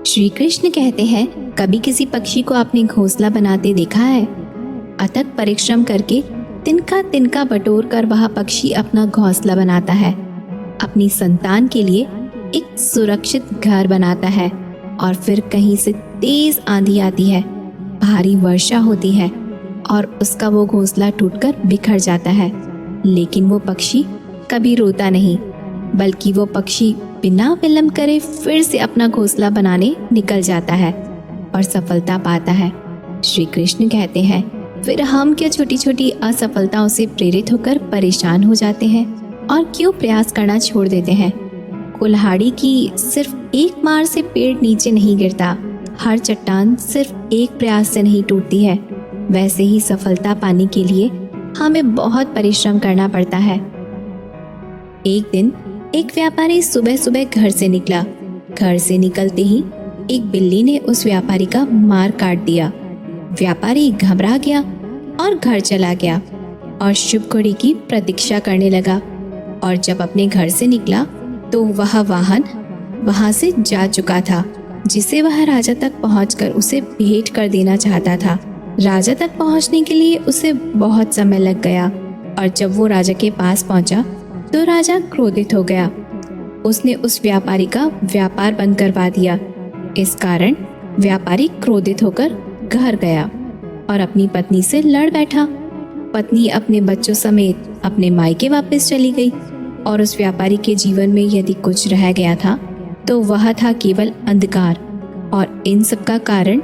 श्री कृष्ण कहते हैं, कभी किसी पक्षी को आपने घोंसला बनाते देखा है? अथक परिश्रम करके तिनका तिनका बटोर कर वह पक्षी अपना घोंसला बनाता है, अपनी संतान के लिए एक सुरक्षित घर बनाता है। और फिर कहीं से तेज आंधी आती है, भारी वर्षा होती है और उसका वो घोंसला टूटकर बिखर जाता है। लेकिन वो पक्षी कभी रोता नहीं, बल्कि वो पक्षी बिना विलंब करे फिर से अपना घोंसला बनाने निकल जाता है और सफलता पाता है। श्री कृष्ण कहते हैं, फिर हम क्या छोटी छोटी असफलताओं से प्रेरित होकर परेशान हो जाते हैं और क्यों प्रयास करना छोड़ देते हैं? कुल्हाड़ी की सिर्फ एक मार से पेड़ नीचे नहीं गिरता, हर चट्टान सिर्फ एक प्रयास से नहीं टूटती है। वैसे ही सफलता पाने के लिए हमें बहुत परिश्रम करना पड़ता है। एक दिन एक व्यापारी सुबह सुबह घर से निकला। घर से निकलते ही एक बिल्ली ने उस व्यापारी का मार काट दिया। व्यापारी घबरा गया और घर चला गया और शुभ घड़ी की प्रतीक्षा करने लगा। और जब अपने घर से निकला तो वह वाहन वहां से जा चुका था, जिसे वह राजा तक पहुंचकर उसे भेंट कर देना चाहता था। राजा तक पहुंचने के लिए उसे बहुत समय लग गया और जब वो राजा के पास पहुंचा तो राजा क्रोधित हो गया। उसने उस व्यापारी का व्यापार बंद करवा दिया। इस कारण व्यापारी क्रोधित होकर घर गया और अपनी पत्नी से लड़ बैठा। पत्नी अपने बच्चों समेत अपने मायके वापस चली गई और उस व्यापारी के जीवन में यदि कुछ रह गया था तो वह था केवल अंधकार। और इन सब का कारण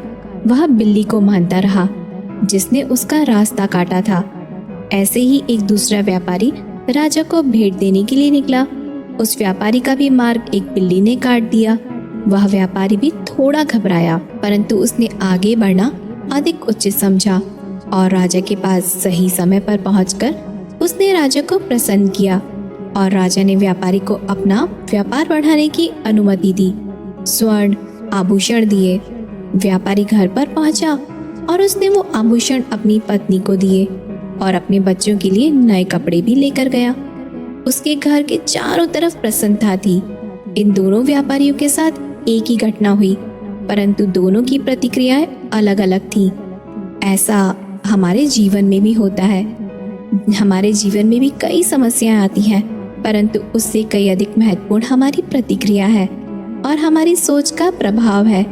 वह बिल्ली को मानता रहा, जिसने उसका रास्ता काटा था। ऐसे ही एक दूसरा व्यापारी राजा को भेंट देने के लिए निकला। उस व्यापारी का भी मार्ग एक बिल्ली ने काट दिया। वह व्यापारी भी थोड़ा घबराया, परंतु उसने आगे बढ़ना अधिक उचित समझा और राजा के पास सही समय पर पहुंचकर उसने राजा को प्रसन्न किया और राजा ने व्यापारी को अपना व्यापार बढ़ाने की अनुमति दी। स्वर्ण आभूषण दिए। व्यापारी घर पर पहुंचा और उसने वो आभूषण अपनी पत्नी को दिए और अपने बच्चों के लिए नए कपड़े भी लेकर गया। उसके घर के चारों तरफ प्रसन्नता थी। इन दोनों व्यापारियों के साथ एक ही घटना हुई, परंतु दोनों की प्रतिक्रियाएं अलग अलग थी। ऐसा हमारे जीवन में भी होता है। हमारे जीवन में भी कई समस्याएं आती हैं, परंतु उससे कई अधिक महत्वपूर्ण हमारी प्रतिक्रिया है और हमारी सोच का प्रभाव है,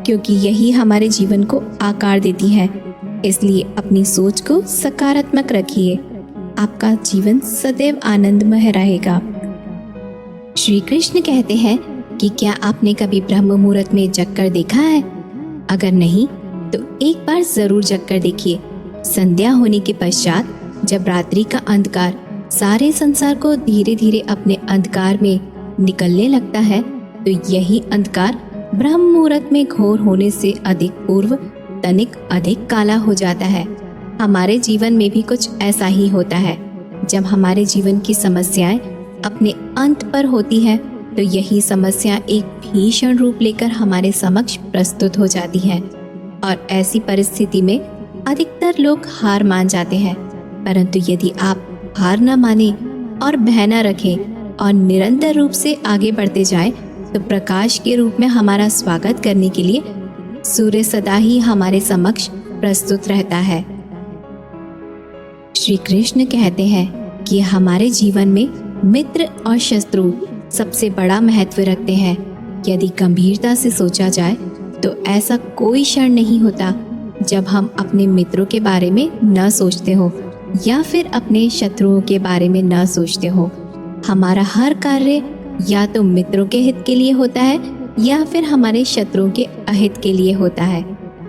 क्योंकि यही हमारे जीवन को आकार देती है। इसलिए अपनी सोच को सकारात्मक रखिए, आपका जीवन सदैव आनंदमय रहेगा। श्री कृष्ण कहते हैं कि क्या आपने कभी ब्रह्म मुहूर्त में जगकर देखा है? अगर नहीं तो एक बार जरूर जगकर देखिए। संध्या होने के पश्चात जब रात्रि का अंधकार सारे संसार को धीरे धीरे अपने अंधकार में निकलने लगता है, तो यही अंधकार ब्रह्म मुहूर्त में घोर होने से अधिक पूर्व तनिक अधिक काला हो जाता है। हमारे जीवन में भी कुछ ऐसा ही होता है। जब हमारे जीवन की समस्याएं अपने अंत पर होती है, तो यही समस्या एक भीषण रूप लेकर हमारे समक्ष प्रस्तुत हो जाती है और ऐसी परिस्थिति में अधिकतर लोग हार मान जाते हैं। परंतु यदि आप हार न माने और भय न रखें और निरंतर रूप से आगे बढ़ते जाएं, तो प्रकाश के रूप में हमारा स्वागत करने के लिए सूर्य सदा ही हमारे समक्ष प्रस्तुत रहता है। श्री कृष्ण कहते हैं कि हमारे जीवन में मित्र और शत्रु सबसे बड़ा महत्व रखते हैं। यदि गंभीरता से सोचा जाए तो ऐसा कोई क्षण नहीं होता जब हम अपने मित्रों के बारे में न सोचते हो या फिर अपने शत्रुओं के बारे में न सोचते हो। हमारा हर कार्य या तो मित्रों के हित के लिए होता है या फिर हमारे शत्रुओं के अहित के लिए होता है।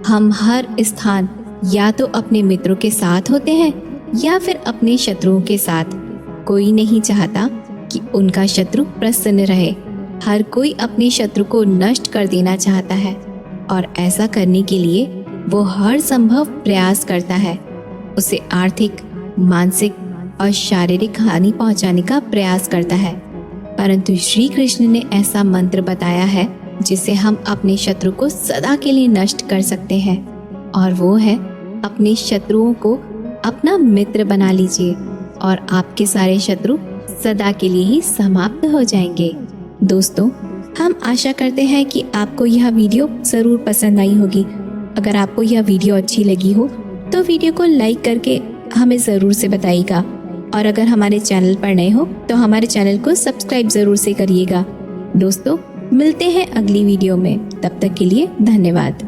हम हर स्थान या तो अपने मित्रों के साथ होते हैं या फिर अपने शत्रुओं के साथ। कोई नहीं चाहता कि उनका शत्रु प्रसन्न रहे। हर कोई अपने शत्रु को नष्ट कर देना चाहता है और ऐसा करने के लिए वो हर संभव प्रयास करता है। उसे आर्थिक, मानसिक और शारीरिक हानि पहुंचाने का प्रयास करता है। परंतु श्री कृष्ण ने ऐसा मंत्र बताया है जिसे हम अपने शत्रु को सदा के लिए नष्ट कर सकते हैं, और वो है अपने शत्रुओं को अपना मित्र बना लीजिए और आपके सारे शत्रु सदा के लिए ही समाप्त हो जाएंगे। दोस्तों, हम आशा करते हैं कि आपको यह वीडियो ज़रूर पसंद आई होगी। अगर आपको यह वीडियो अच्छी लगी हो तो वीडियो को लाइक करके हमें ज़रूर से बताइएगा, और अगर हमारे चैनल पर नए हो तो हमारे चैनल को सब्सक्राइब ज़रूर से करिएगा। दोस्तों, मिलते हैं अगली वीडियो में, तब तक के लिए धन्यवाद।